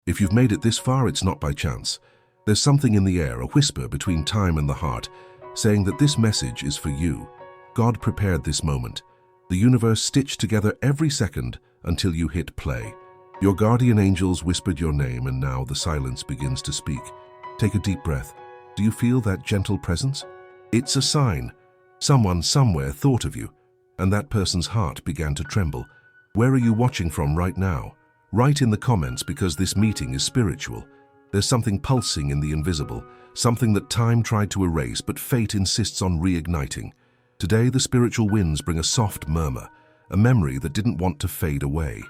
If you've made it this far, it's not by chance. There's something in the air, a whisper between time and the heart, saying that this message is for you. God prepared this moment. The universe stitched together every second until you hit play. Your guardian angels whispered your name, and now the silence begins to speak. Take a deep breath. Do you feel that gentle presence? It's a sign. Someone somewhere thought of you, and that person's heart began to tremble. Where are you watching from right now? Write in the comments, because this meeting is spiritual. There's something pulsing in the invisible, something that time tried to erase but fate insists on reigniting. Today the spiritual winds bring a soft murmur, a memory that didn't want to fade away.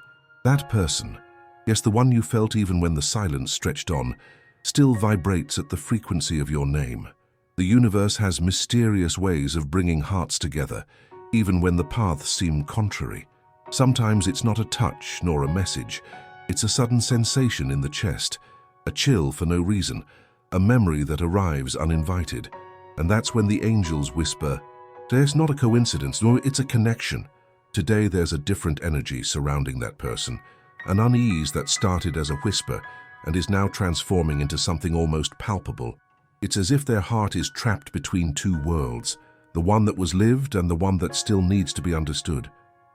That person, yes, the one you felt even when the silence stretched on, still vibrates at the frequency of your name. The universe has mysterious ways of bringing hearts together, even when the paths seem contrary. Sometimes it's not a touch nor a message. It's a sudden sensation in the chest, a chill for no reason, a memory that arrives uninvited. And that's when the angels whisper, "There's not a coincidence, nor it's a connection." Today there's a different energy surrounding that person, an unease that started as a whisper and is now transforming into something almost palpable. It's as if their heart is trapped between two worlds, the one that was lived and the one that still needs to be understood.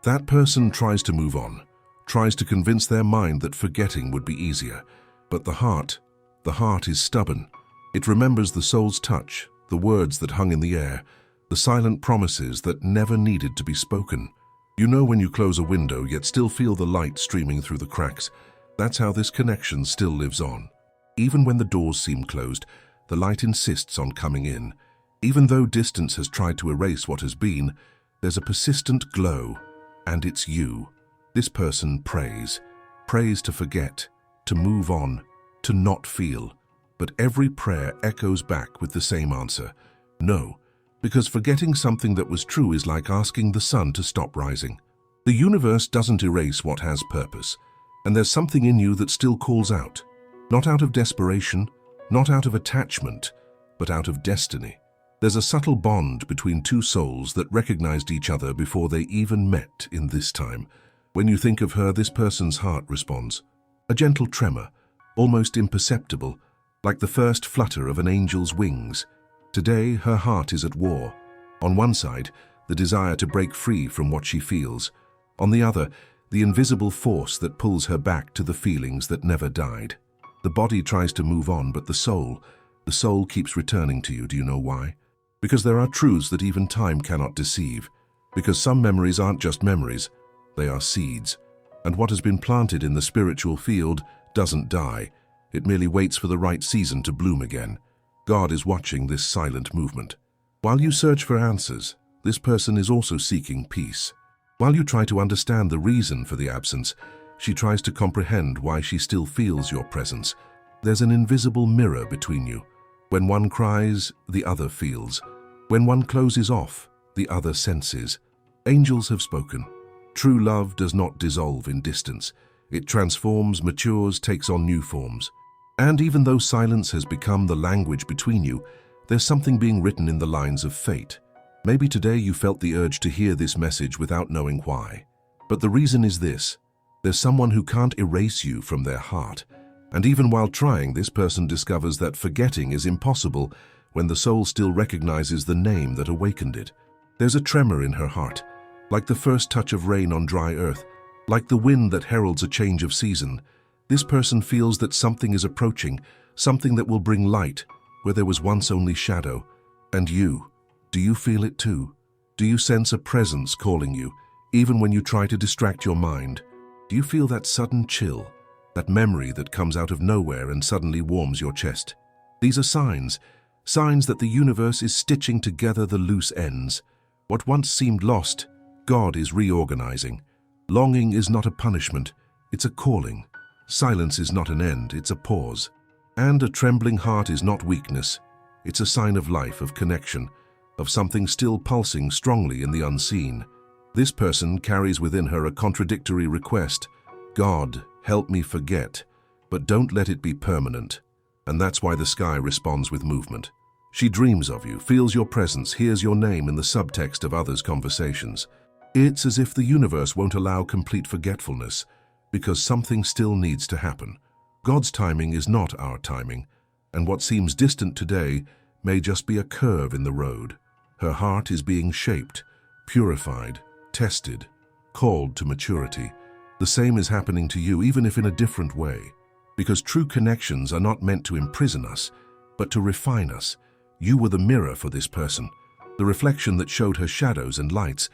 That person tries to move on, tries to convince their mind that forgetting would be easier. But the heart is stubborn. It remembers the soul's touch, the words that hung in the air, the silent promises that never needed to be spoken. You know when you close a window yet still feel the light streaming through the cracks. That's how this connection still lives on. Even when the doors seem closed, the light insists on coming in. Even though distance has tried to erase what has been, there's a persistent glow. And it's you. This person prays to forget, to move on, to not feel. But every prayer echoes back with the same answer: no, because forgetting something that was true is like asking the sun to stop rising. The universe doesn't erase what has purpose, and there's something in you that still calls out, not out of desperation, not out of attachment, but out of destiny. There's a subtle bond between two souls that recognized each other before they even met in this time. When you think of her, this person's heart responds. A gentle tremor, almost imperceptible, like the first flutter of an angel's wings. Today, her heart is at war. On one side, the desire to break free from what she feels. On the other, the invisible force that pulls her back to the feelings that never died. The body tries to move on, but the soul keeps returning to you. Do you know why? Because there are truths that even time cannot deceive. Because some memories aren't just memories, they are seeds. And what has been planted in the spiritual field doesn't die. It merely waits for the right season to bloom again. God is watching this silent movement. While you search for answers, this person is also seeking peace. While you try to understand the reason for the absence, she tries to comprehend why she still feels your presence. There's an invisible mirror between you. When one cries, the other feels. When one closes off, the other senses. Angels have spoken. True love does not dissolve in distance. It transforms, matures, takes on new forms. And even though silence has become the language between you, there's something being written in the lines of fate. Maybe today you felt the urge to hear this message without knowing why. But the reason is this: there's someone who can't erase you from their heart. And even while trying, this person discovers that forgetting is impossible when the soul still recognizes the name that awakened it. There's a tremor in her heart, like the first touch of rain on dry earth, like the wind that heralds a change of season. This person feels that something is approaching, something that will bring light where there was once only shadow. And you, do you feel it too? Do you sense a presence calling you, even when you try to distract your mind? Do you feel that sudden chill, that memory that comes out of nowhere and suddenly warms your chest? These are signs that the universe is stitching together the loose ends. What once seemed lost, God is reorganizing. Longing is not a punishment, it's a calling. Silence is not an end, it's a pause. And a trembling heart is not weakness, it's a sign of life, of connection, of something still pulsing strongly in the unseen. This person carries within her a contradictory request. God, help me forget, but don't let it be permanent. And that's why the sky responds with movement. She dreams of you, feels your presence, hears your name in the subtext of others' conversations. It's as if the universe won't allow complete forgetfulness, because something still needs to happen. God's timing is not our timing, and what seems distant today may just be a curve in the road. Her heart is being shaped, purified, tested, called to maturity. The same is happening to you, even if in a different way. Because true connections are not meant to imprison us, but to refine us. You were the mirror for this person, the reflection that showed her shadows and lights,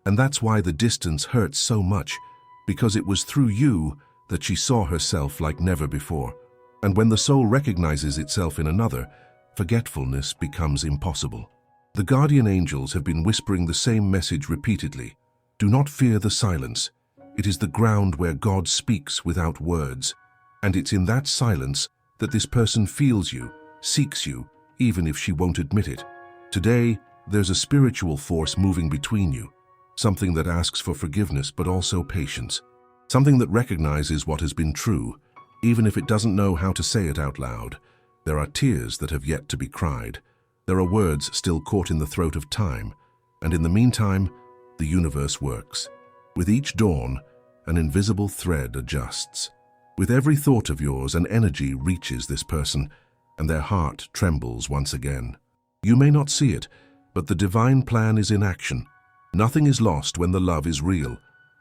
and that's why the distance hurts so much, because it was through you that she saw herself like never before. And when the soul recognizes itself in another, forgetfulness becomes impossible. The guardian angels have been whispering the same message repeatedly. Do not fear the silence. It is the ground where God speaks without words. And it's in that silence that this person feels you, seeks you, even if she won't admit it. Today, there's a spiritual force moving between you, something that asks for forgiveness but also patience, something that recognizes what has been true, even if it doesn't know how to say it out loud. There are tears that have yet to be cried. There are words still caught in the throat of time, and in the meantime, the universe works. With each dawn, an invisible thread adjusts. With every thought of yours, an energy reaches this person, and their heart trembles once again. You may not see it, but the divine plan is in action. Nothing is lost when the love is real,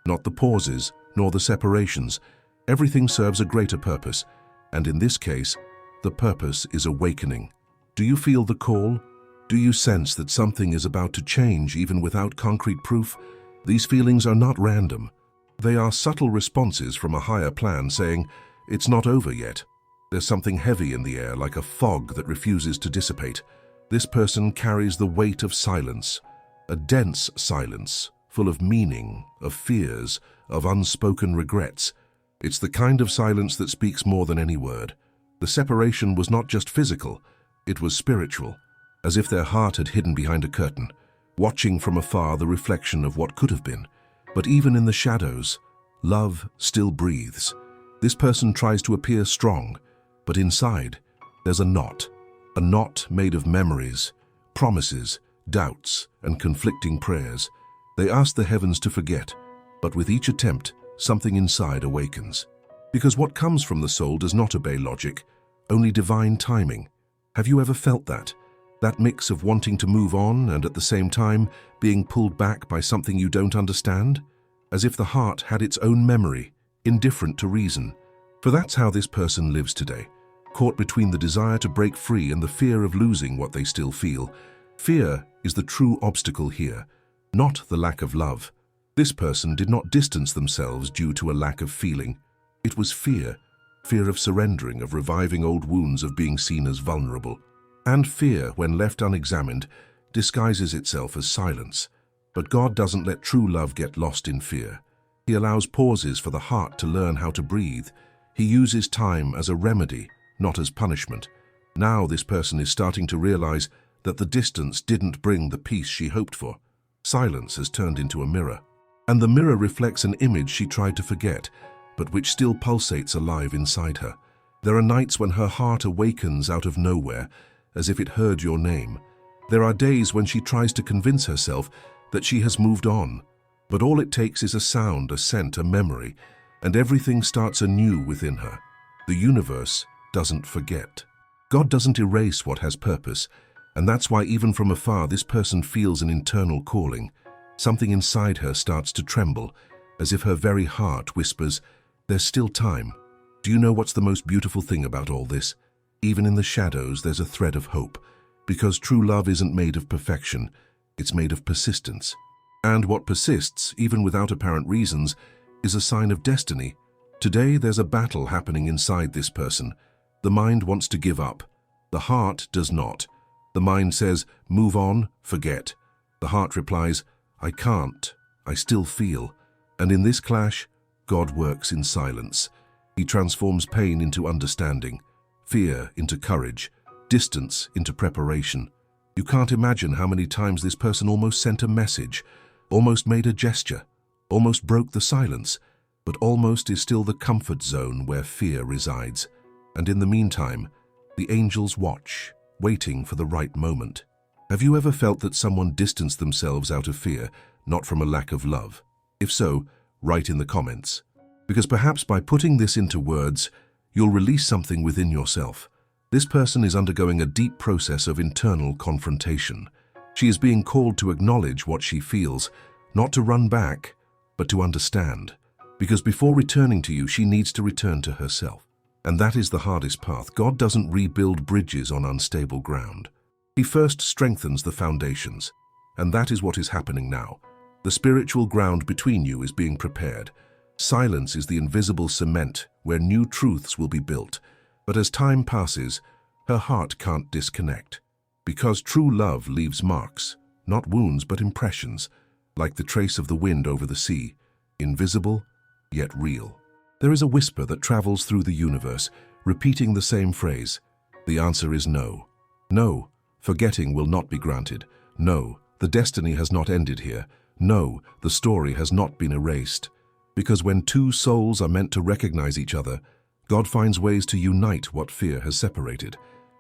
not the pauses, nor the separations. Everything serves a greater purpose, and in this case, the purpose is awakening. Do you feel the call? Do you sense that something is about to change even without concrete proof? These feelings are not random. They are subtle responses from a higher plan saying, it's not over yet. There's something heavy in the air, like a fog that refuses to dissipate. This person carries the weight of silence, a dense silence, full of meaning, of fears, of unspoken regrets. It's the kind of silence that speaks more than any word. The separation was not just physical, it was spiritual, as if their heart had hidden behind a curtain, watching from afar the reflection of what could have been. But even in the shadows, love still breathes. This person tries to appear strong, but inside, there's a knot made of memories, promises, doubts, and conflicting prayers. They ask the heavens to forget, but with each attempt, something inside awakens. Because what comes from the soul does not obey logic, only divine timing. Have you ever felt that? That mix of wanting to move on and at the same time being pulled back by something you don't understand? As if the heart had its own memory, indifferent to reason. For that's how this person lives today, caught between the desire to break free and the fear of losing what they still feel. Fear is the true obstacle here, not the lack of love. This person did not distance themselves due to a lack of feeling. It was fear of surrendering, of reviving old wounds, of being seen as vulnerable. And fear, when left unexamined, disguises itself as silence. But God doesn't let true love get lost in fear. He allows pauses for the heart to learn how to breathe. He uses time as a remedy, not as punishment. Now this person is starting to realize that the distance didn't bring the peace she hoped for. Silence has turned into a mirror. And the mirror reflects an image she tried to forget, but which still pulsates alive inside her. There are nights when her heart awakens out of nowhere, as if it heard your name. There are days when she tries to convince herself that she has moved on, but all it takes is a sound, a scent, a memory, and everything starts anew within her. The universe doesn't forget. God doesn't erase what has purpose, and that's why even from afar this person feels an internal calling. Something inside her starts to tremble, as if her very heart whispers, there's still time. Do you know what's the most beautiful thing about all this? Even in the shadows, there's a thread of hope, because true love isn't made of perfection, it's made of persistence. And what persists, even without apparent reasons, is a sign of destiny. Today, there's a battle happening inside this person. The mind wants to give up. The heart does not. The mind says, move on, forget. The heart replies, I can't, I still feel. And in this clash, God works in silence. He transforms pain into understanding, fear into courage, distance into preparation. You can't imagine how many times this person almost sent a message, almost made a gesture, almost broke the silence, but almost is still the comfort zone where fear resides. And in the meantime, the angels watch, waiting for the right moment. Have you ever felt that someone distanced themselves out of fear, not from a lack of love? If so, write in the comments. Because perhaps by putting this into words, you'll release something within yourself. This person is undergoing a deep process of internal confrontation. She is being called to acknowledge what she feels, not to run back, but to understand. Because before returning to you, she needs to return to herself. And that is the hardest path. God doesn't rebuild bridges on unstable ground. He first strengthens the foundations. And that is what is happening now. The spiritual ground between you is being prepared. Silence is the invisible cement where new truths will be built. But as time passes, her heart can't disconnect. Because true love leaves marks, not wounds but impressions, like the trace of the wind over the sea, invisible yet real. There is a whisper that travels through the universe, repeating the same phrase. The answer is no. No, forgetting will not be granted. No, the destiny has not ended here. No, the story has not been erased. Because when two souls are meant to recognize each other, God finds ways to unite what fear has separated.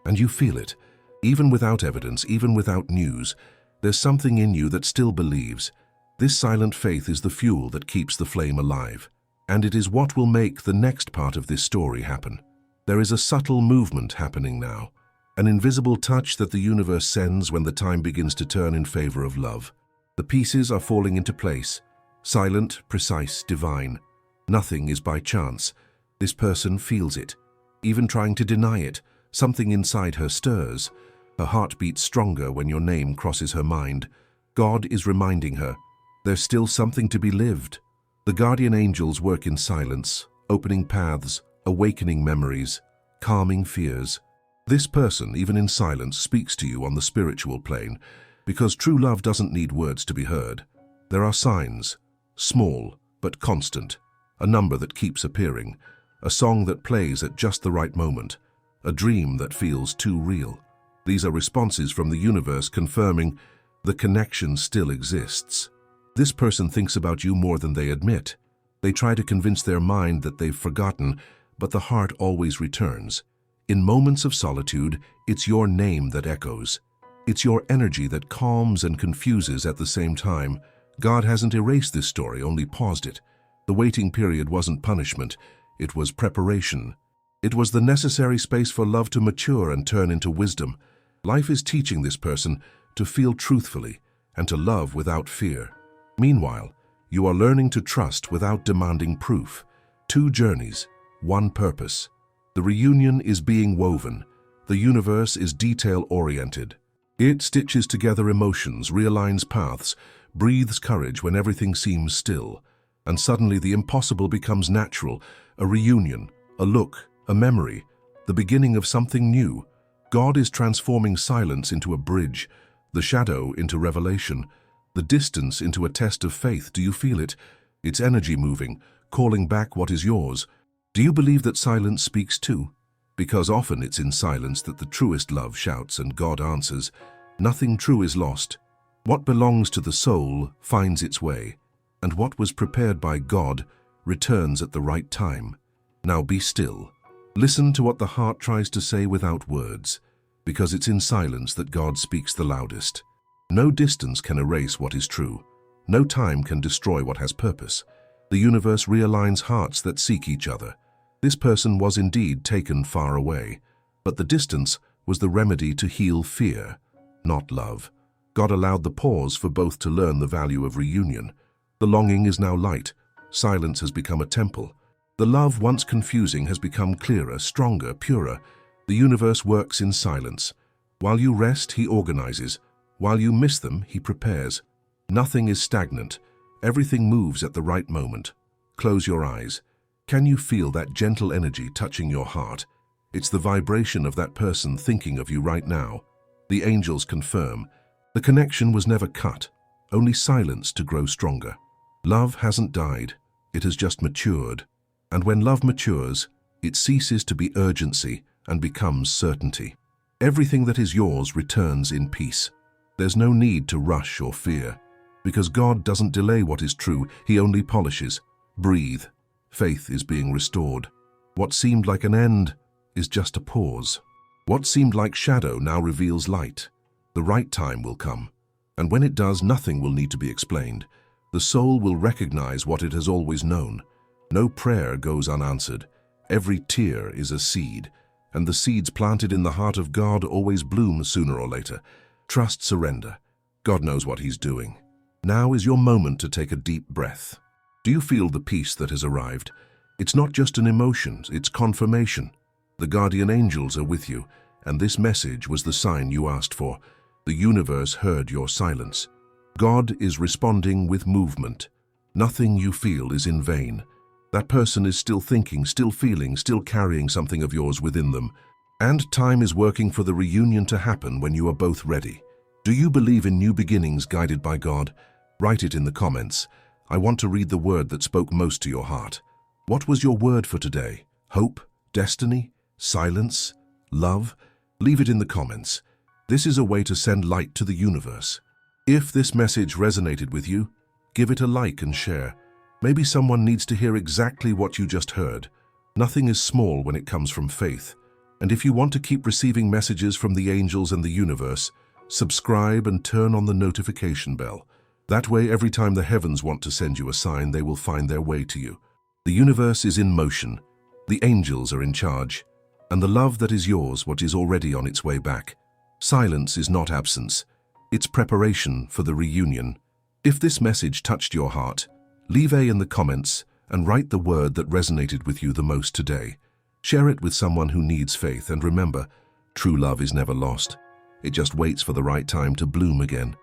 And you feel it. Even without evidence, even without news, there's something in you that still believes. This silent faith is the fuel that keeps the flame alive. And it is what will make the next part of this story happen. There is a subtle movement happening now. An invisible touch that the universe sends when the time begins to turn in favor of love. The pieces are falling into place. Silent, precise, divine. Nothing is by chance. This person feels it. Even trying to deny it, something inside her stirs. Her heart beats stronger when your name crosses her mind. God is reminding her, there's still something to be lived. The guardian angels work in silence, opening paths, awakening memories, calming fears. This person, even in silence, speaks to you on the spiritual plane, because true love doesn't need words to be heard. There are signs, small but constant, a number that keeps appearing, a song that plays at just the right moment, a dream that feels too real. These are responses from the universe confirming the connection still exists. This person thinks about you more than they admit. They try to convince their mind that they've forgotten, but the heart always returns. In moments of solitude, it's your name that echoes. It's your energy that calms and confuses at the same time. God hasn't erased this story, only paused it. The waiting period wasn't punishment. It was preparation. It was the necessary space for love to mature and turn into wisdom. Life is teaching this person to feel truthfully and to love without fear. Meanwhile, you are learning to trust without demanding proof. Two journeys, one purpose. The reunion is being woven. The universe is detail-oriented. It stitches together emotions, realigns paths, breathes courage when everything seems still. And suddenly the impossible becomes natural, a reunion, a look, a memory, the beginning of something new. God is transforming silence into a bridge, the shadow into revelation, the distance into a test of faith. Do you feel it? Its energy moving, calling back what is yours. Do you believe that silence speaks too? Because often it's in silence that the truest love shouts and God answers. Nothing true is lost. What belongs to the soul finds its way, and what was prepared by God returns at the right time. Now be still. Listen to what the heart tries to say without words, because it's in silence that God speaks the loudest. No distance can erase what is true. No time can destroy what has purpose. The universe realigns hearts that seek each other. This person was indeed taken far away, but the distance was the remedy to heal fear, not love. God allowed the pause for both to learn the value of reunion. The longing is now light. Silence has become a temple. The love, once confusing, has become clearer, stronger, purer. The universe works in silence. While you rest, he organizes. While you miss them, he prepares. Nothing is stagnant. Everything moves at the right moment. Close your eyes. Can you feel that gentle energy touching your heart? It's the vibration of that person thinking of you right now. The angels confirm. The connection was never cut, only silenced to grow stronger. Love hasn't died. It has just matured. And when love matures, it ceases to be urgency and becomes certainty. Everything that is yours returns in peace. There's no need to rush or fear, because God doesn't delay what is true, he only polishes. Breathe. Faith is being restored. What seemed like an end is just a pause. What seemed like shadow now reveals light. The right time will come, and when it does, nothing will need to be explained. The soul will recognize what it has always known. No prayer goes unanswered. Every tear is a seed, and the seeds planted in the heart of God always bloom sooner or later. Trust, surrender. God knows what He's doing. Now is your moment to take a deep breath. Do you feel the peace that has arrived? It's not just an emotion, it's confirmation. The guardian angels are with you, and this message was the sign you asked for. The universe heard your silence. God is responding with movement. Nothing you feel is in vain. That person is still thinking, still feeling, still carrying something of yours within them. And time is working for the reunion to happen when you are both ready. Do you believe in new beginnings guided by God? Write it in the comments. I want to read the word that spoke most to your heart. What was your word for today? Hope? Destiny? Silence? Love? Leave it in the comments. This is a way to send light to the universe. If this message resonated with you, give it a like and share. Maybe someone needs to hear exactly what you just heard. Nothing is small when it comes from faith. And if you want to keep receiving messages from the angels and the universe, subscribe and turn on the notification bell. That way, every time the heavens want to send you a sign, they will find their way to you. The universe is in motion. The angels are in charge. And the love that is yours, what is already on its way back. Silence is not absence. It's preparation for the reunion. If this message touched your heart, leave A in the comments and write the word that resonated with you the most today. Share it with someone who needs faith, and remember, true love is never lost. It just waits for the right time to bloom again.